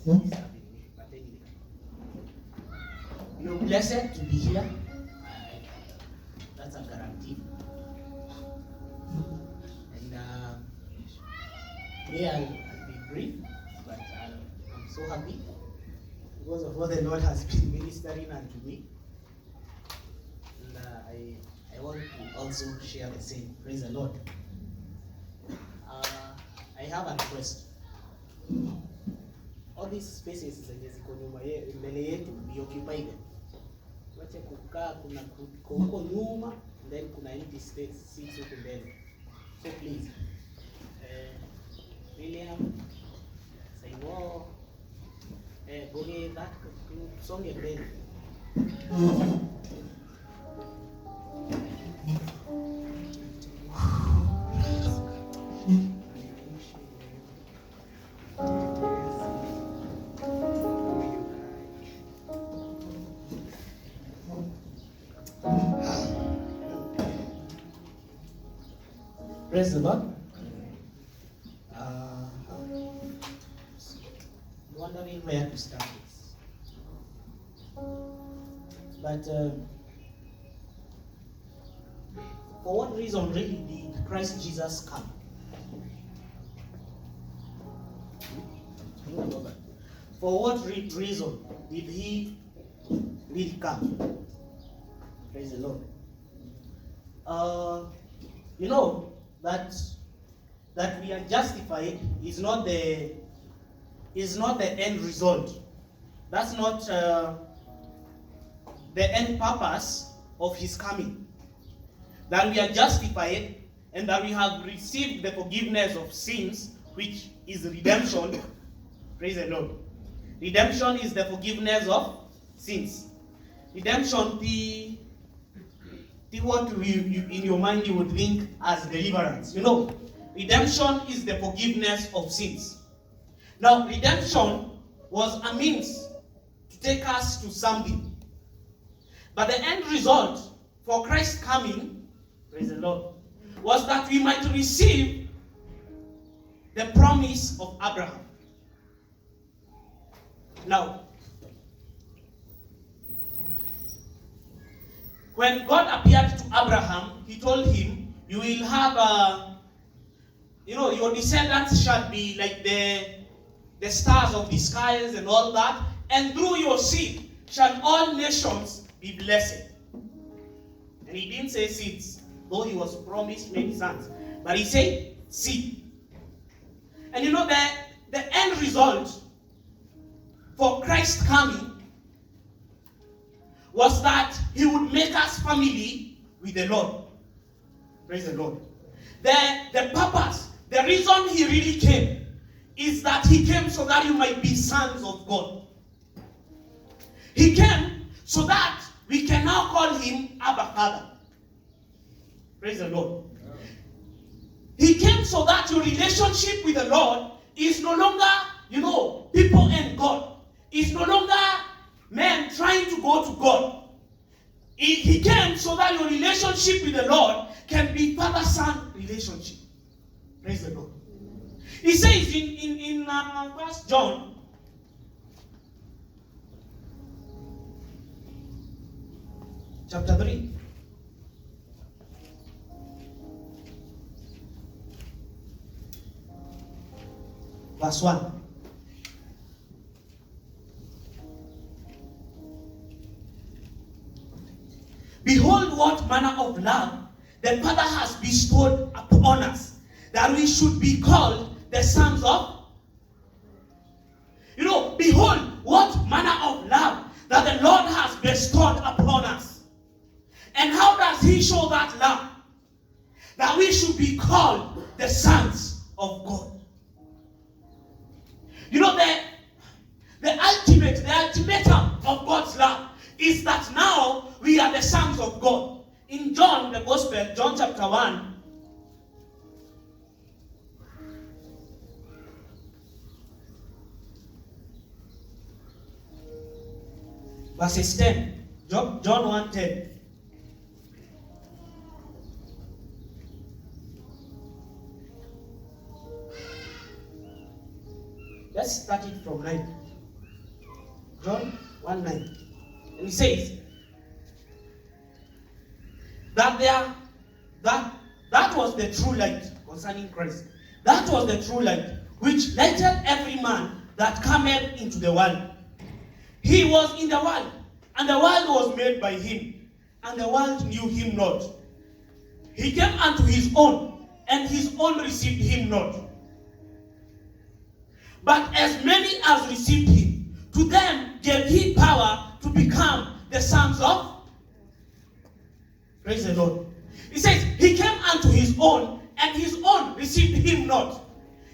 disturbing me. But anyway, you're blessed to be here. That's a guarantee. And today I'll be brief, but I'm so happy because of what the Lord has been ministering unto me. And I want to also share the same. Praise the Lord. I have a request. All these spaces zenye ziko nyuma mbele yetu, we occupy them. Wacha kukaa kuna huko nyuma, and then kuna empty seats huko mbele. So please, William, Saimo, Boge, that songe mbele. Praise the Lord. Wondering where to start this. But for what reason really did Christ Jesus come? For what reason did he really come? Praise the Lord. You know that we are justified is not the end result. That's not the end purpose of his coming. That we are justified and that we have received the forgiveness of sins, which is redemption. Praise the Lord. Redemption is the forgiveness of sins. Redemption, the what in your mind you would think as deliverance. You know, redemption is the forgiveness of sins. Now, redemption was a means to take us to something. But the end result for Christ coming, praise the Lord, was that we might receive the promise of Abraham. Now, when God appeared to Abraham, he told him, you will have your descendants shall be like the stars of the skies and all that, and through your seed shall all nations be blessed. And he didn't say seeds, though he was promised many sons. But he said seed. And you know the end result for Christ coming was that he would make us family with the Lord. Praise the Lord. The purpose, the reason he really came is that he came so that you might be sons of God. He came so that we can now call him Abba Father. Praise the Lord. He came so that your relationship with the Lord is no longer, people and God. It's no longer men trying to go to God. He came so that your relationship with the Lord can be father-son relationship. Praise the Lord. He says in 1 John chapter 3. Verse 1. Behold, what manner of love the Father has bestowed upon us, that we should be called the sons of. Behold, what manner of love that the Lord has bestowed upon us. And how does he show that love? That we should be called the sons of God. The ultimatum of God's love is that now we are the sons of God. In John, the Gospel, John chapter 1, verses 10. John 1:10. Let's start it from 9. John 1:9. And he says that that was the true light concerning Christ. That was the true light which lighted every man that cometh into the world. He was in the world, and the world was made by him, and the world knew him not. He came unto his own, and his own received him not. But as many as received him, to them gave he power to become the sons of. Praise the Lord. He says, he came unto his own, and his own received him not.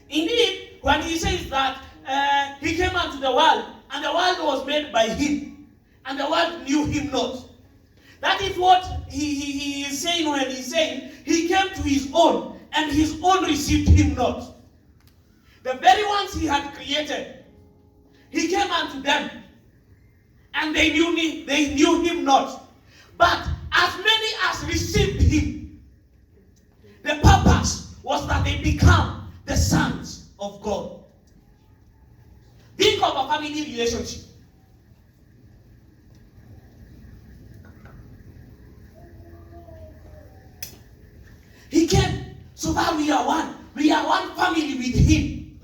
Indeed, when he says that he came unto the world, and the world was made by him, and the world knew him not. That is what he is saying when he's saying, he came to his own, and his own received him not. The very ones he had created, he came unto them, and they knew him not. But as many as received him, the purpose was that they become the sons of God. Think of a family relationship. He came so that we are one. We are one family with him.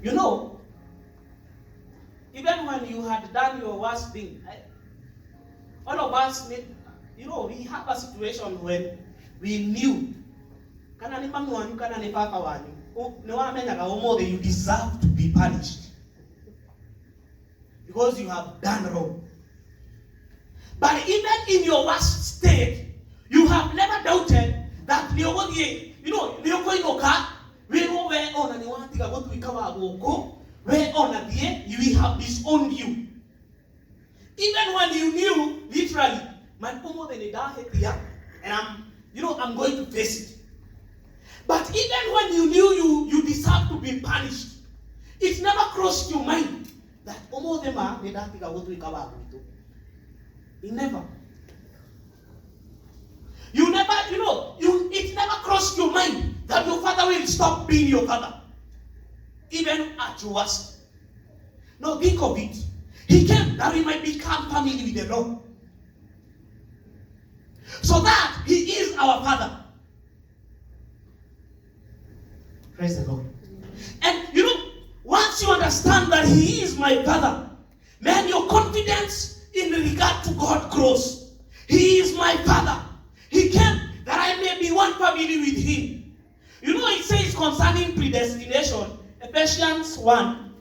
You know, even when you had done your worst thing, all of us, we have a situation when we knew you deserve to be punished because you have done wrong. But even in your worst state, you have never doubted that you have disowned you. Even when you knew, literally, and I'm going to face it. But even when you knew you deserve to be punished, it never crossed your mind that it never. It never crossed your mind that your father will stop being your father, even at your worst. No, think of it. He came that we might become family with the Lord, so that he is our father. Praise the Lord. And once you understand that he is my father, man, your confidence in regard to God grows. He is my father. He came that I may be one family with him. It says concerning predestination, Ephesians 1.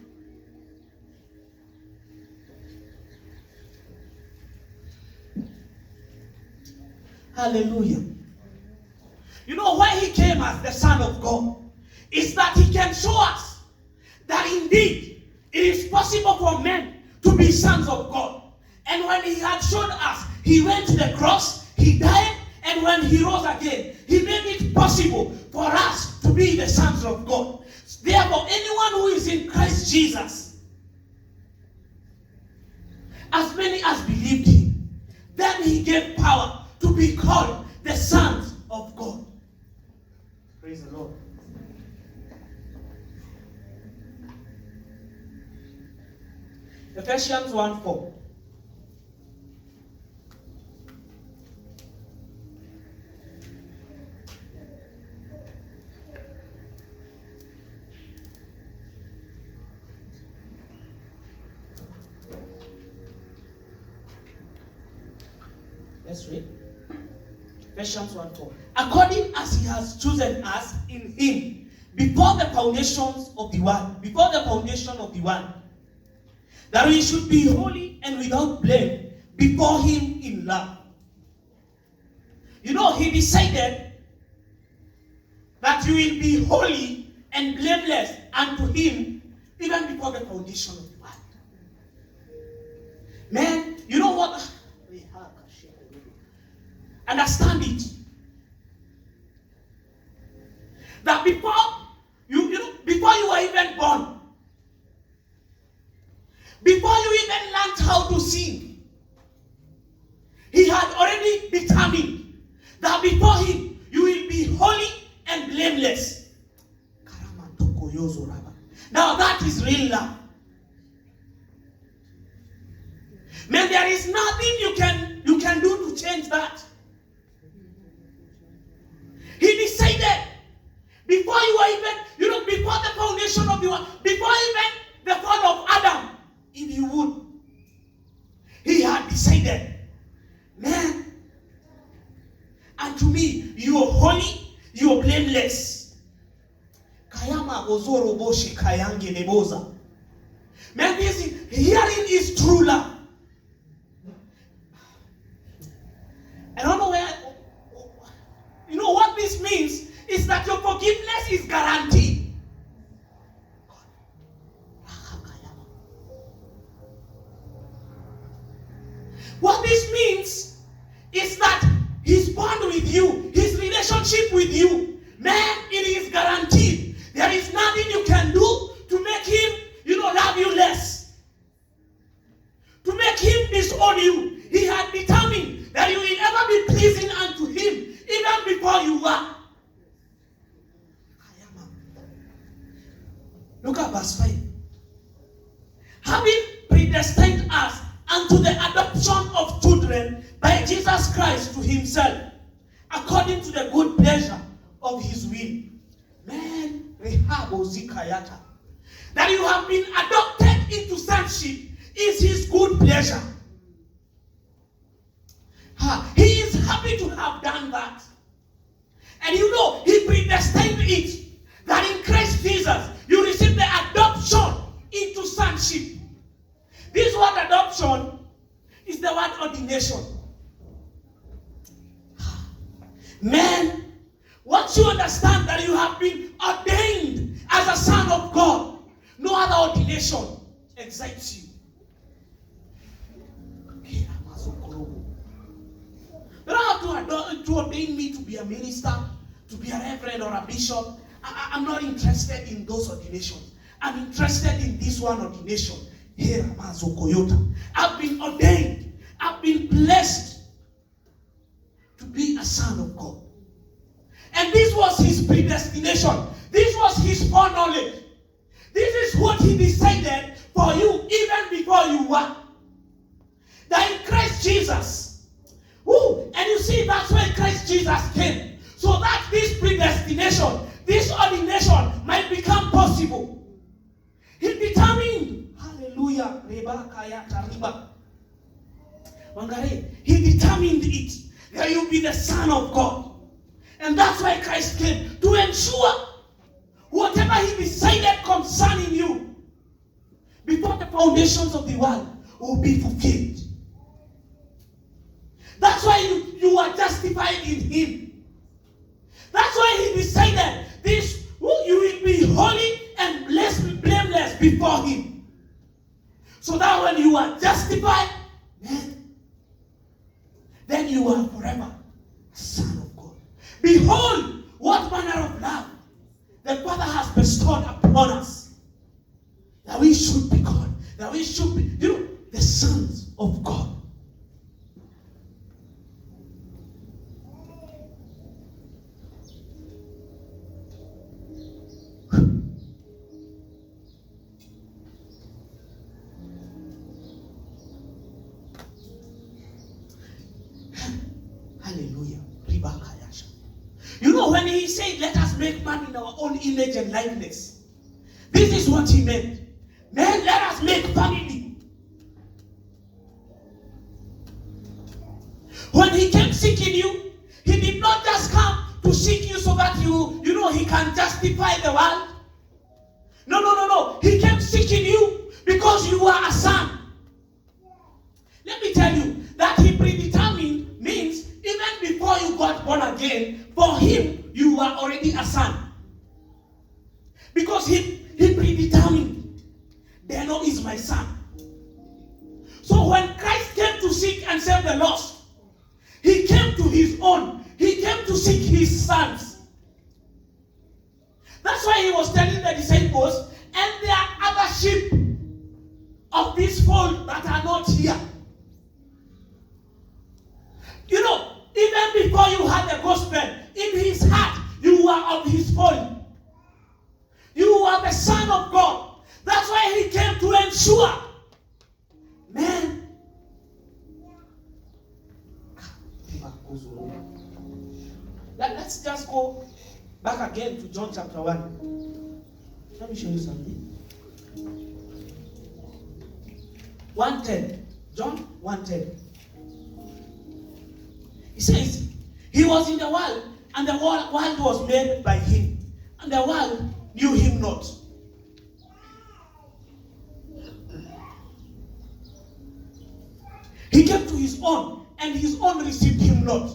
Hallelujah. Why he came as the Son of God is that he can show us that indeed it is possible for men to be sons of God. And when he had shown us, he went to the cross, he died, and when he rose again, he made it possible for us to be the sons of God. Therefore, anyone who is in Christ Jesus, as many as believed him, then he gave power to be called the sons of God. Praise the Lord. Ephesians 1:4. Let's read. Ephesians 1:4. According as he has chosen us in him before the foundations of the world, that we should be holy and without blame before him in love. He decided that you will be holy and blameless unto him even before the foundation of the world. Man, you know what? Understand it. That before you were even born, before you even learned how to sing, he had already determined that before him you will be holy and blameless. Now that is real love. Man, there is nothing you can do to change that. He decided before you were even, before the foundation of the world, before even the fall of Adam, if you would, he had decided, man, and to me, you are holy, you are blameless. Kayama gozoro boshi kayange neboza. Man, hearing is true love. I don't know where, what this means is that your forgiveness is guaranteed. What this means is that his bond with you, his relationship with you, man, it is guaranteed. There is nothing you can do to make him, love you less. To make him disown you. He had determined that you will never be pleasing unto him, even before you were. Look at verse 5. Having predestined us unto the adoption of children by Jesus Christ to himself, according to the good pleasure of his will. Man, that you have been adopted into sonship is his good pleasure. He is happy to have done that. And he predestined it, that in Christ Jesus, you receive the adoption into sonship. This word adoption is the word ordination. Man, once you understand that you have been ordained as a son of God, no other ordination excites you. You don't have to ordain me to be a minister, to be a reverend or a bishop. I'm not interested in those ordinations. I'm interested in this one ordination. I've been ordained. I've been blessed to be a son of God. And this was his predestination. This was his foreknowledge. This is what he decided for you even before you were. That in Christ Jesus. And you see, that's why Christ Jesus came. So that this predestination, this ordination might become possible. He determined, hallelujah, he determined it, that you'll be the Son of God. And that's why Christ came, to ensure whatever he decided concerning you before the foundations of the world will be fulfilled. That's why you are justified in him. That's why he decided this, you will be holy and blameless before him. So that when you are justified, then you are forever a son of God. Behold, what manner of love the Father has bestowed upon us, that we should be God, that we should be, the sons of God. Hallelujah. When he said, let us make man in our own image and likeness, this is what he meant. Man, let us make family. When he came seeking you, he did not just come to seek you so that he can justify the world. No. He came seeking you because you are a son. Let me tell you that he predetermined means even before you got born again, for him, you were already a son. Because he predetermined, Dano is my son. So when Christ came to seek and save the lost, he came to his own. He came to seek his sons. That's why he was telling the disciples, and there are other sheep of this fold that are not here. Even before you had the gospel, in his heart, you were of his fold. You are the son of God. sure, man. Let's just go back again to John chapter 1. Let me show you something. 1:10. John 1:10. He says, he was in the world, and the world was made by him, and the world knew him not. He came to his own, and his own received him not.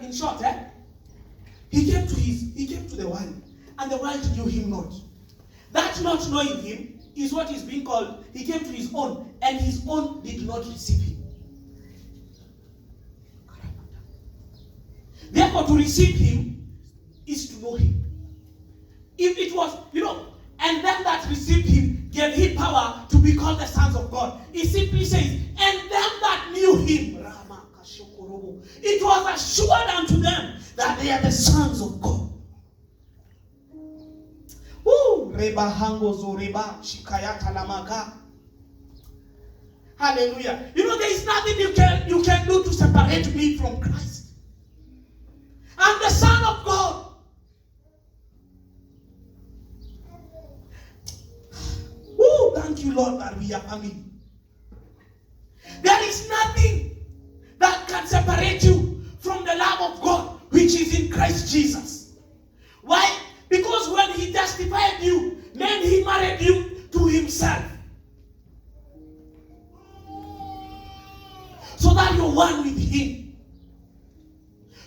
In short, he came to the world, and the world knew him not. That not knowing him is what is being called, he came to his own, and his own did not receive him. Therefore, to receive him is to know him. If it was, and them that received him gave him power to be called the sons of God. It simply says, and them that knew him, it was assured unto them that they are the sons of God. Hallelujah. There is nothing you can do to separate me from Christ. I'm the Son of God. Thank you, Lord, that we are family. There is nothing that can separate you from the love of God which is in Christ Jesus. Why? Because when he justified you, then he married you to himself. So that you're one with him.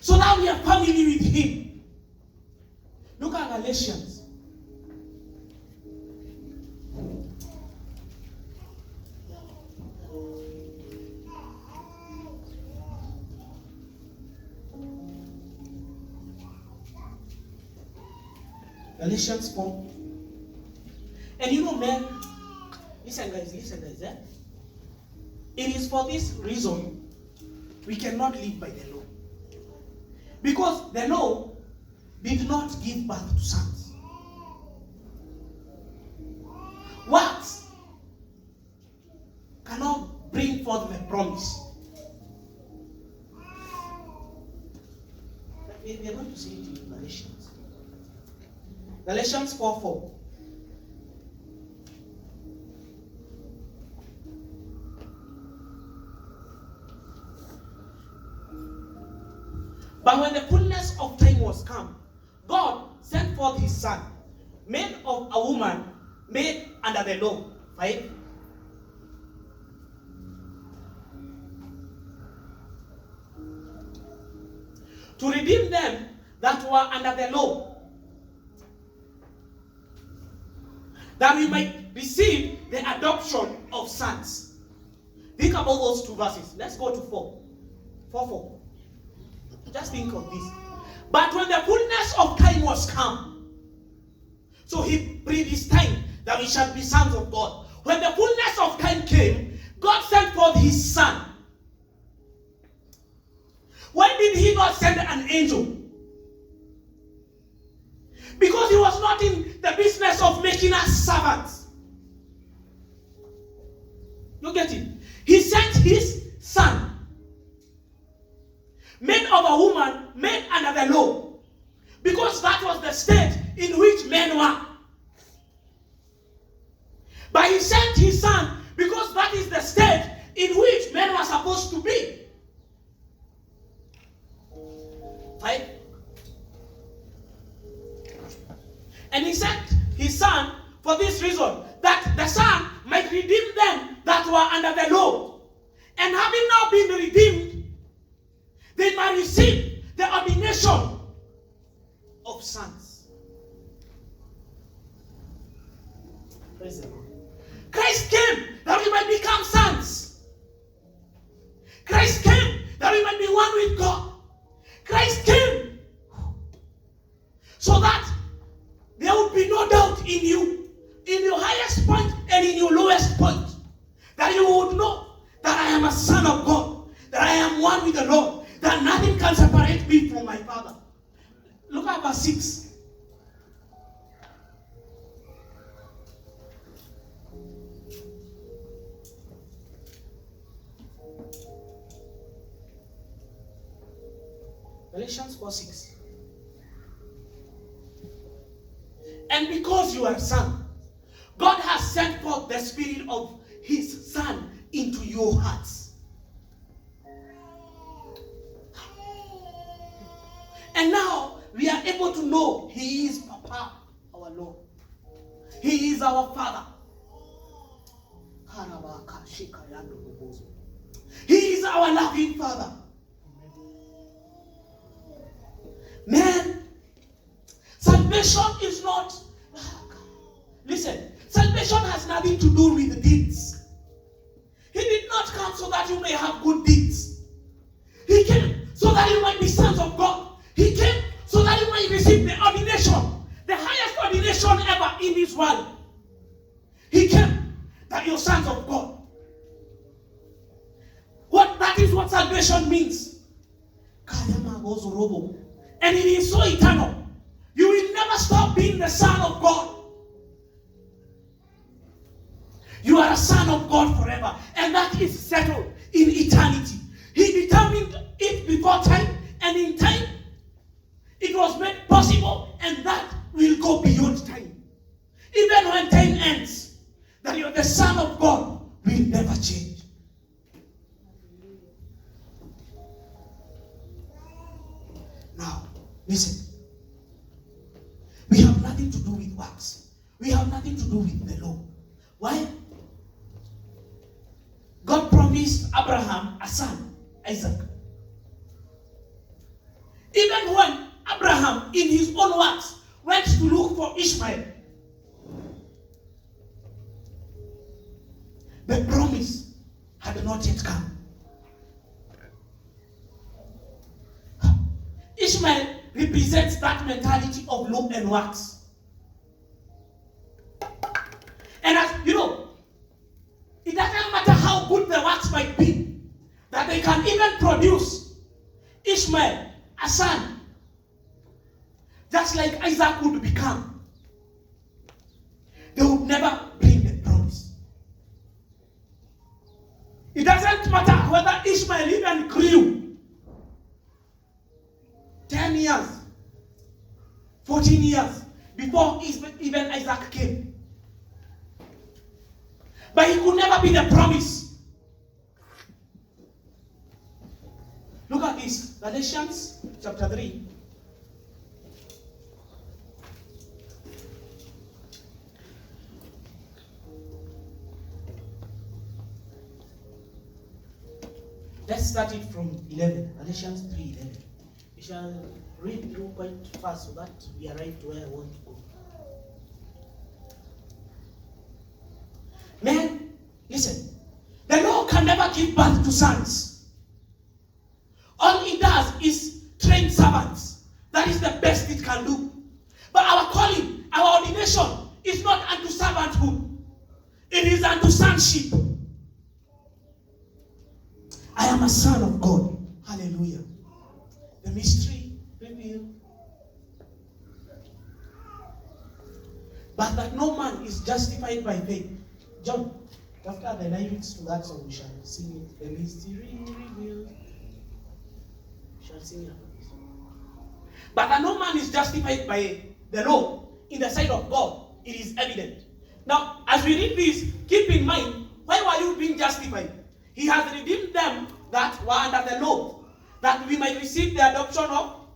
So that we are family with him. Look at Galatians. Galatians 4. And man, listen guys, It is for this reason we cannot live by the law. Because the law did not give birth to sons. Works cannot bring forth the promise. We are going to see it in Galatians. Galatians 4:4. But when the fullness of time was come, God sent forth his son, made of a woman, made under the law. 5. To redeem them that were under the law, that we might receive the adoption of sons. Think about those two verses. Let's go to 4. 4:4. Just think of this. But when the fullness of time was come, so he predestined that we shall be sons of God. When the fullness of time came, God sent forth his son. Why did he not send an angel? Because he was not in the business of making us servants. You get it? He sent his son, made of a woman, made under the law. Because that was the state in which men were. But he sent his son because that is the state in which men were supposed to be. 5. And he sent his son for this reason, that the son might redeem them that were under the law. And having now been redeemed, they might receive the ordination of sons. Praise the Lord. Christ came that we might become sons. Christ came that we might be one with God. Christ came so that there would be no doubt in you, in your highest point and in your lowest point, that you would know that I am a son of God, that I am one with the Lord, that nothing can separate me from my Father. Look at verse 6. Galatians 4:6. And because you are a son, God has sent forth the Spirit of His Son into your hearts. And now we are able to know He is Papa, our Lord. He is our Father. He is our loving Father. Man, salvation is not. Listen, salvation has nothing to do with the deeds. He did not come so that you may have good deeds. He came so that you might be sons of God. He came so that you might receive the ordination, the highest ordination ever in this world. He came that you're sons of God. That is what salvation means. And it is so eternal. You will never stop being the son of God. You are a son of God forever. And that is settled in eternity. He determined it before time, and in time it was made possible, and that will go beyond time. Even when time ends, that you're the son of God will never change. Now, listen. We have nothing to do with works. We have nothing to do with the law. Why? God promised Abraham a son, Isaac. Even when Abraham, in his own works, went to look for Ishmael, the promise had not yet come. Ishmael represents that mentality of law and works. And as you know, it doesn't matter how good the works might be, that they can even produce Ishmael, a son, just like Isaac would become. They would never bring the promise. It doesn't matter whether Ishmael even grew 10 years, 14 years before even Isaac came. But he could never be the promise. Look at this. Galatians chapter 3. Let's start it from 11. Galatians 3:11. We shall read through quite fast so that we arrive to where I want to go. Man, listen. The law can never give birth to sons. All it does is train servants. That is the best it can do. But our calling, our ordination, is not unto servanthood. It is unto sonship. I am a son of God. Hallelujah. The mystery revealed. But that no man is justified by faith. John, after the lyrics to that song, we shall sing it. The mystery revealed. We shall sing it. But that no man is justified by the law in the sight of God, it is evident. Now, as we read this, keep in mind, why were you being justified? He has redeemed them that were under the law, that we might receive the adoption of.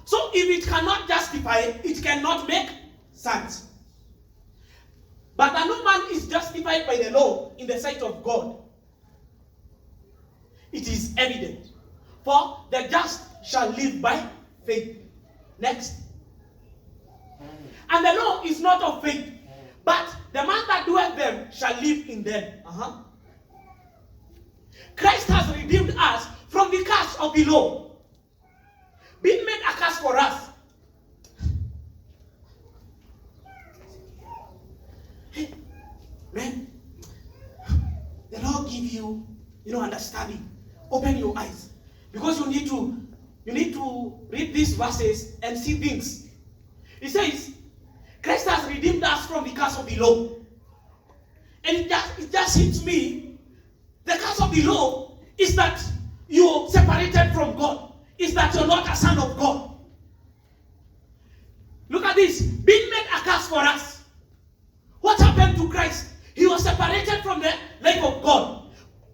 So if it cannot justify, it cannot make sons. But that no man is justified by the law in the sight of God, it is evident. For the just shall live by faith. Next. And the law is not of faith, but the man that doeth them shall live in them. Christ has redeemed us from the curse of the law, being made a curse for us. Hey, man, the law give you, understanding. Open your eyes, because you need to read these verses and see things. It says, Christ has redeemed us from the curse of the law. And it just hits me. The curse of the law is that you're separated from God. It's that you're not a son of God. Look at this. Being made a curse for us. What happened to Christ? He was separated from the life of God.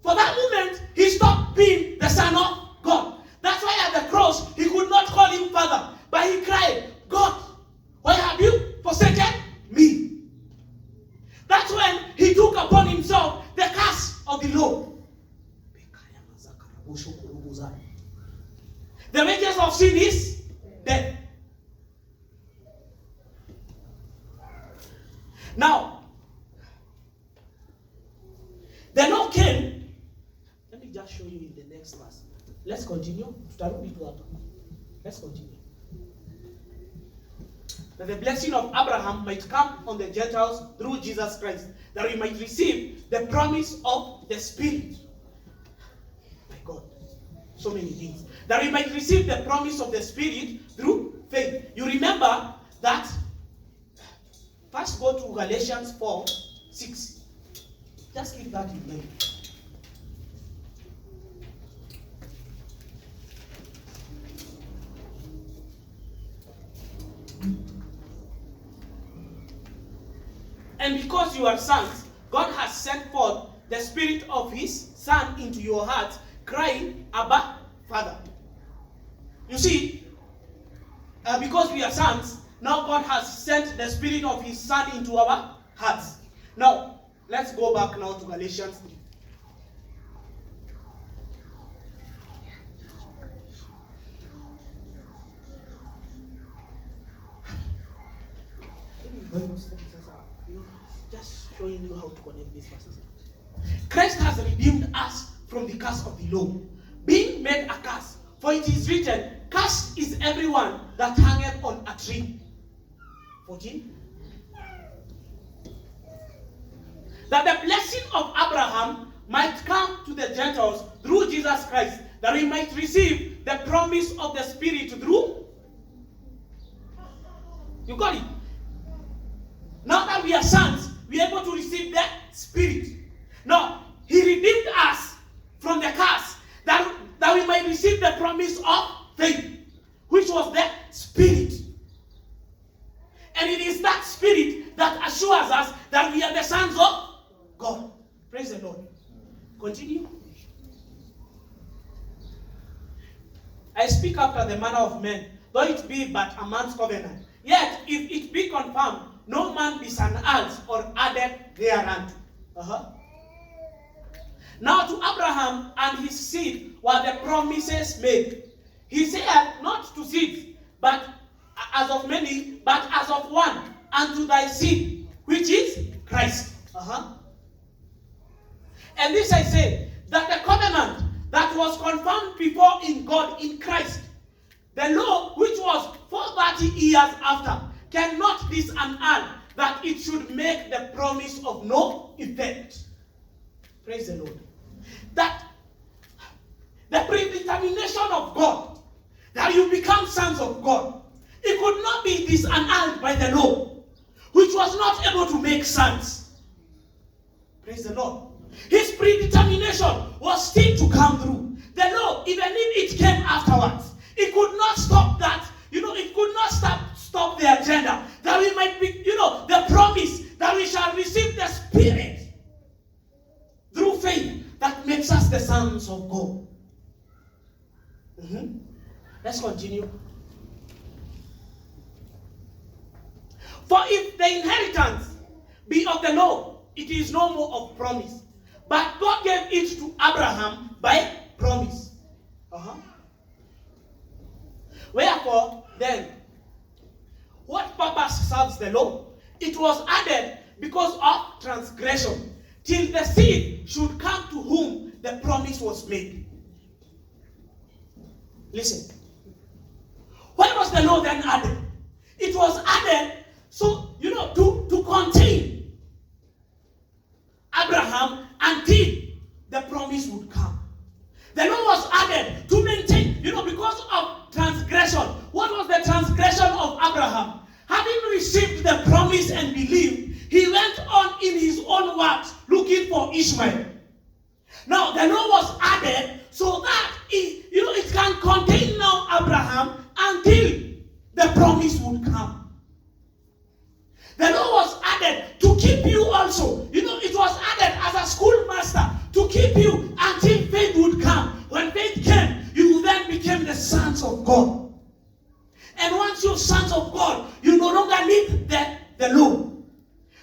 For that moment, he stopped being the son of God. That's why at the cross, he could not call him Father. But he cried, God, why have you forsaken me? That's when he took upon himself the curse of the law. The wages of sin is death. Now, the law came. Let me just show you in the next verse. Let's continue. Let's continue. That the blessing of Abraham might come on the Gentiles through Jesus Christ, that we might receive the promise of the Spirit. My God, so many things. That we might receive the promise of the Spirit through faith. You remember that. First go to Galatians 4:6. Just keep that in mind. And because you are sons, God has sent forth the Spirit of His Son into your hearts, crying, Abba, Father. You see, because we are sons, now God has sent the Spirit of His Son into our hearts. Now, let's go back now to Galatians 3. Just showing you how to connect these verses. Christ has redeemed us from the curse of the law, being made a curse. For it is written, cursed is everyone that hangeth on a tree. 14. That the blessing of Abraham might come to the Gentiles through Jesus Christ, that we might receive the promise of the Spirit through. You got it? Now that we are sons, we are able to receive the Spirit. Now, He redeemed us from the curse, that we might receive the promise of faith, which was the Spirit. And it is that Spirit that assures us that we are the sons of God. Praise the Lord. Continue. I speak after the manner of men, though it be but a man's covenant. Yet, if it be confirmed, no man be annulled or added thereunto. Now to Abraham and his seed were the promises made. He said, not to seeds, but as of many, but as of one, unto thy seed, which is Christ. And this I say, that the covenant that was confirmed before in God in Christ, the law which was 430 years after, cannot disannul that it should make the promise of no effect. Praise the Lord. That the predetermination of God, that you become sons of God, it could not be disannulled by the law, which was not able to make sons. Praise the Lord. His predetermination was still to come through. The law, even if it came afterwards, it could not stop that. It could not stop the agenda. That we might be, the promise that we shall receive the Spirit through faith that makes us the sons of God. Let's continue. For if the inheritance be of the law, it is no more of promise. But God gave it to Abraham by promise. Wherefore, then, what purpose serves the law? It was added because of transgression, till the seed should come to whom the promise was made. Listen. Why was the law then added? It was added so, to contain Abraham until the promise would come. The law was added to maintain, because of transgression. What was the transgression of Abraham? Having received the promise and believed, he went on in his own works looking for Ishmael. Now, the law was added so that it can contain now Abraham until the promise would come. The law was added to keep you also. It was added as a schoolmaster to keep you until faith would come. When faith came, you then became the sons of God. And once you're sons of God, you no longer need the law.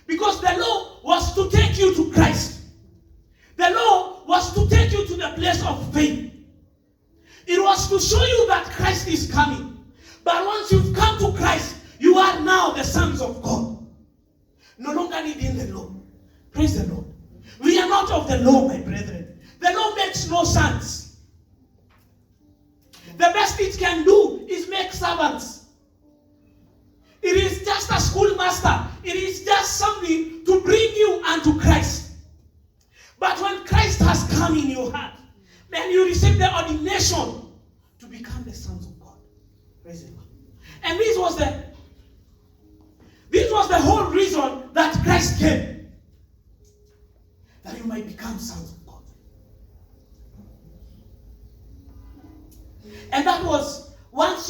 Because the law was to take you to Christ. The law was to take you to the place of faith. It was to show you that Christ is coming. But once you've come to Christ, you are now the sons of God. No longer needing the law. Praise the Lord. We are not of the law, my brethren. The law makes no sense. The best it can do is make servants. It is just a schoolmaster. It is just something to bring you unto Christ. But when Christ has come in your heart, then you receive the ordination to become the sons of God. Praise the Lord. And this was the whole reason that Christ came. That you might become sons of God. And that was once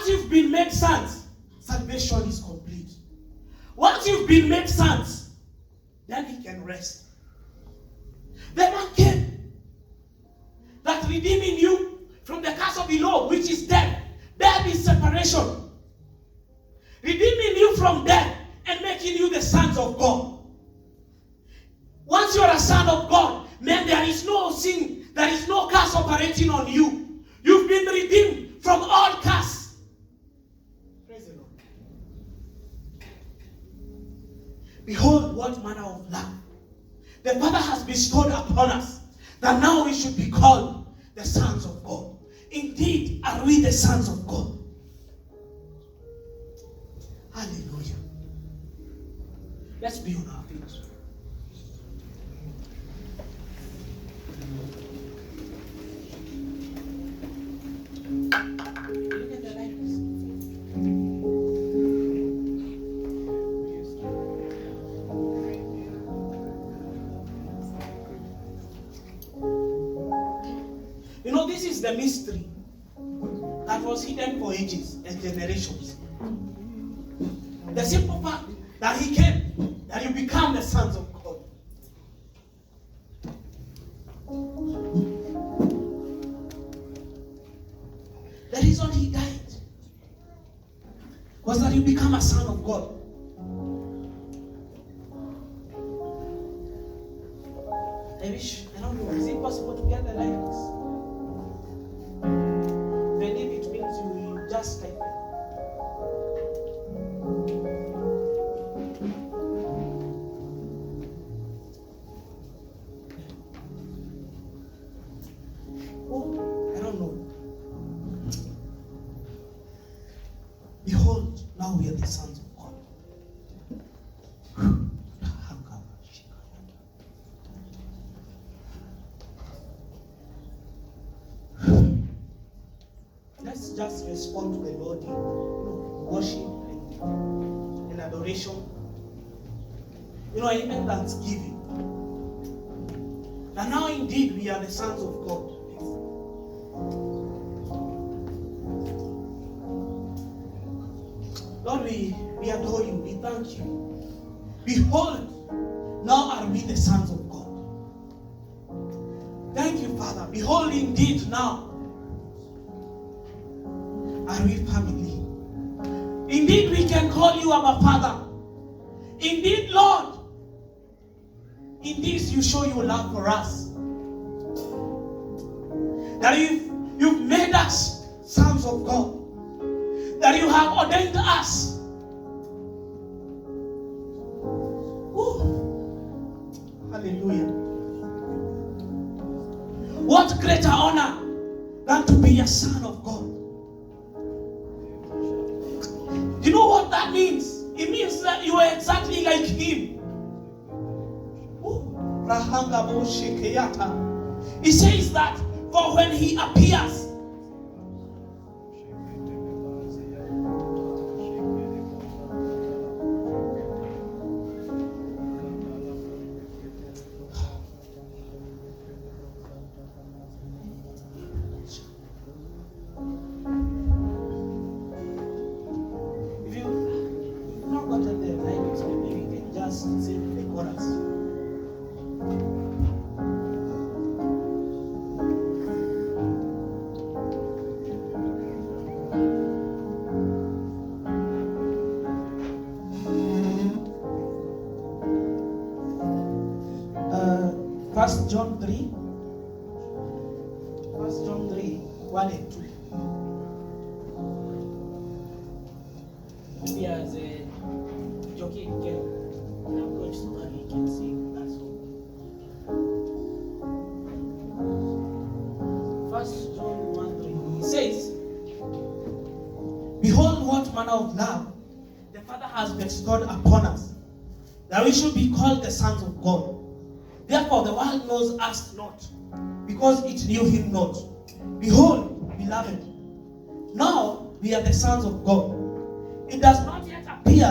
you've been made sons, salvation is complete. Once you've been made sons, then he can rest. The man came, that redeeming you from the curse of the law, which is death. Death is separation. Redeeming you from death and making you the sons of God. Once you're a son of God, then there is no sin, there is no curse operating on you. You've been redeemed from all curse. Praise the Lord. Behold, what manner of love the Father has bestowed upon us, that now we should be called the sons of God. Indeed, are we the sons of God? Hallelujah. Let's be on our feet. Look at the lights. This is the mystery that was hidden for ages and generations. The simple fact that he came, that you become the sons of God. The reason he died was that you become a son of God. I don't know, is it possible to get the lights? Then if it means you just type it. Oh, I don't know. Behold, now we are the sons of God. Let's just respond to the Lord in worship and adoration. And even thanksgiving. And now indeed we are the sons of God. Lord, we adore you. We thank you. Behold, now are we the sons of God. Thank you, Father. Behold, indeed, now are we family. Indeed, we can call you our Father. Indeed, Lord, in this you show your love for us. That you've made us sons of God. That you have ordained us. Ooh. Hallelujah. What greater honor than to be a son of God? You know what that means? It means that you are exactly like him. He says that for when he appears, First John 3. First John 3, 1 and 2. Maybe as a joking game, and I'm going so that he can see that song. First John 1:3. He says, Behold, what manner of love the Father has bestowed upon us, that we should be called the sons of God. Therefore, the world knows us not, because it knew him not. Behold, beloved, now we are the sons of God. It does not yet appear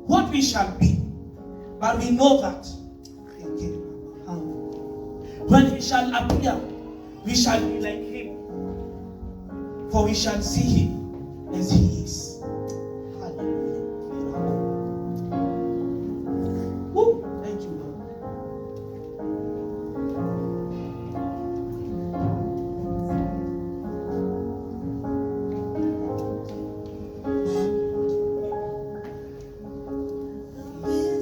what we shall be, but we know that when he shall appear, we shall be like him, for we shall see him as he is. Hallelujah. Woo. Thank you, Lord. Thank you.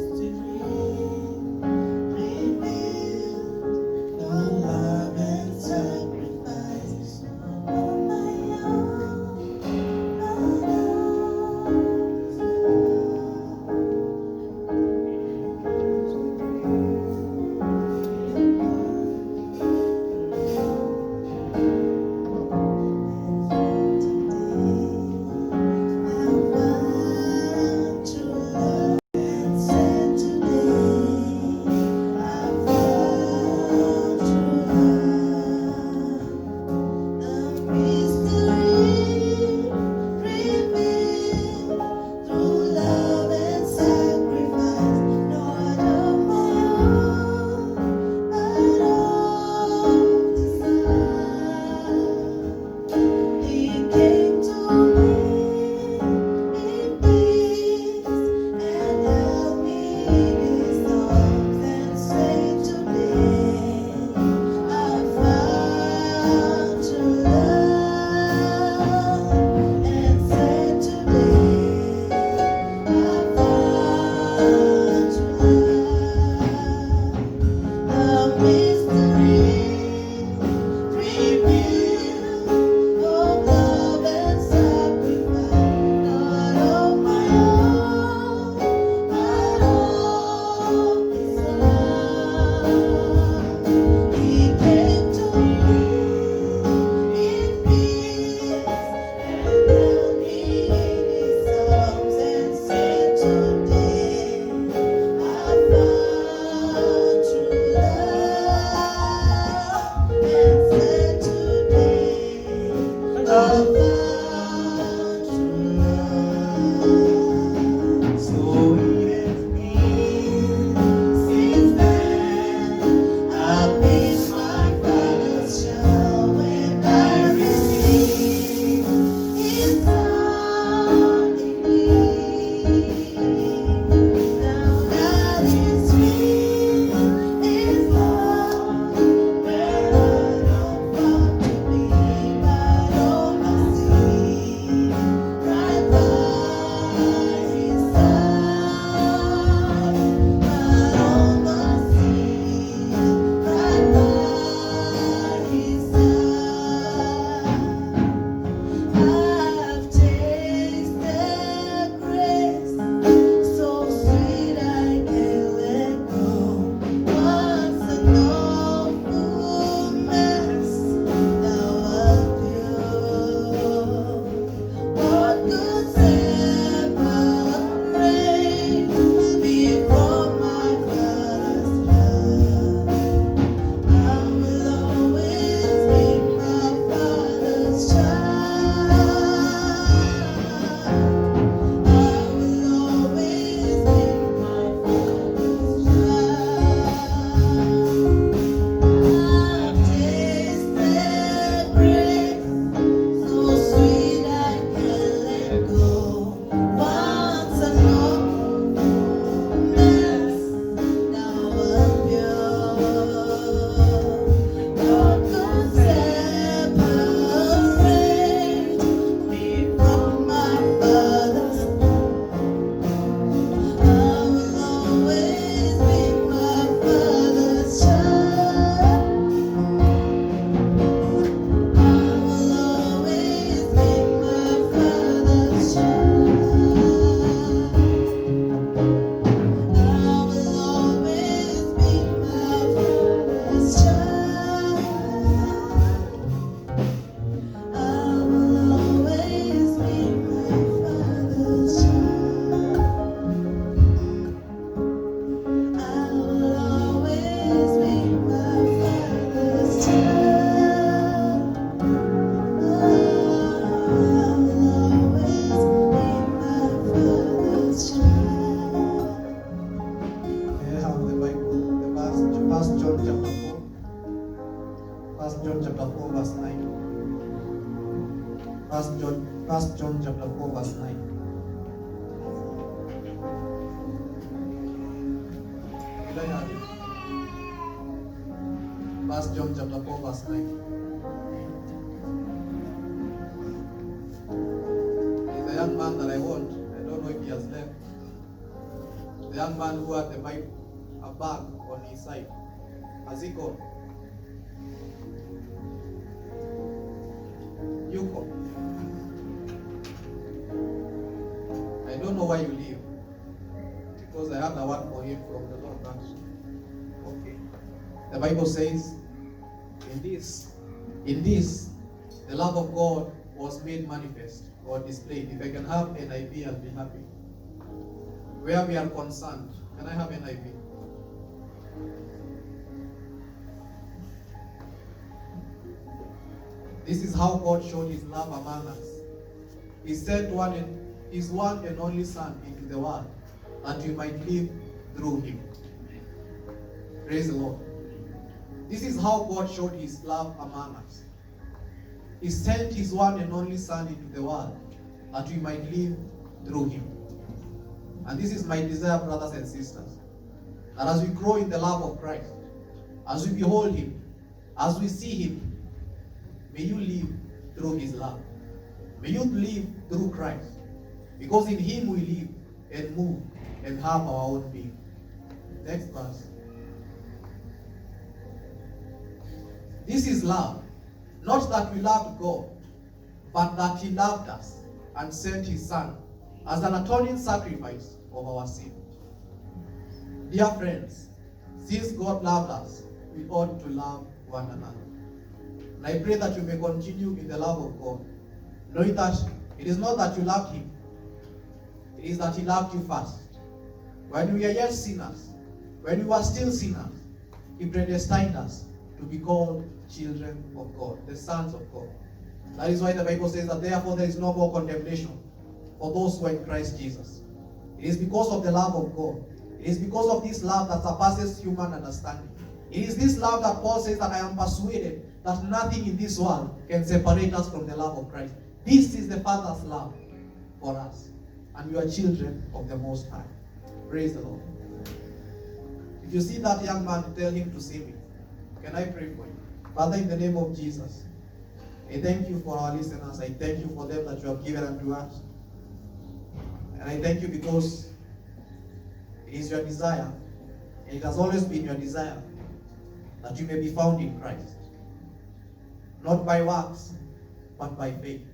1 John chapter 4, verse 9. Did I have it? 1 John chapter 4, verse 9. There's a young man that I want. I don't know if he has left. The young man who had the Bible, a bag on his side. Has he gone? You come. I don't know why you leave. Because I have a word for him from the Lord. Okay. The Bible says, in this, the love of God was made manifest or displayed. If I can have NIV, I'll be happy. Where we are concerned, can I have NIV? This is how God showed his love among us. He sent his one and only Son into the world that we might live through him. Praise the Lord. This is how God showed his love among us. He sent his one and only Son into the world that we might live through him. And this is my desire, brothers and sisters, that as we grow in the love of Christ, as we behold him, as we see him, may you live through his love. May you live through Christ. Because in him we live and move and have our own being. Next verse. This is love. Not that we loved God, but that he loved us and sent his Son as an atoning sacrifice of our sin. Dear friends, since God loved us, we ought to love one another. And I pray that you may continue in the love of God, knowing that it is not that you loved him, it is that he loved you first. When we are yet sinners, when we were still sinners, he predestined us to be called children of God, the sons of God. That is why the Bible says that therefore there is no more condemnation for those who are in Christ Jesus. It is because of the love of God. It is because of this love that surpasses human understanding. It is this love that Paul says that I am persuaded that nothing in this world can separate us from the love of Christ. This is the Father's love for us. And we are children of the Most High. Praise the Lord. If you see that young man, tell him to see me. Can I pray for you? Father, in the name of Jesus, I thank you for our listeners. I thank you for them that you have given unto us. And I thank you because it is your desire, and it has always been your desire, that you may be found in Christ. Not by works, but by faith.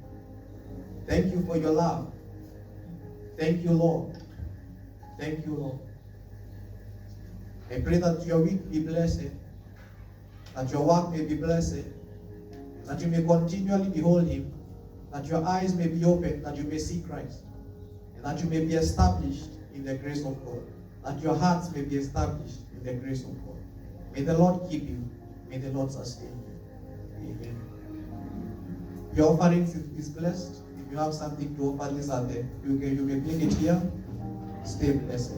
Thank you for your love. Thank you, Lord. Thank you, Lord. I pray that your week be blessed, that your work may be blessed, that you may continually behold him, that your eyes may be opened, that you may see Christ, and that you may be established in the grace of God, that your hearts may be established in the grace of God. May the Lord keep you. May the Lord sustain you. Amen. Your offerings is blessed. If you have something to offer, these are there. You may bring it here. Stay blessed.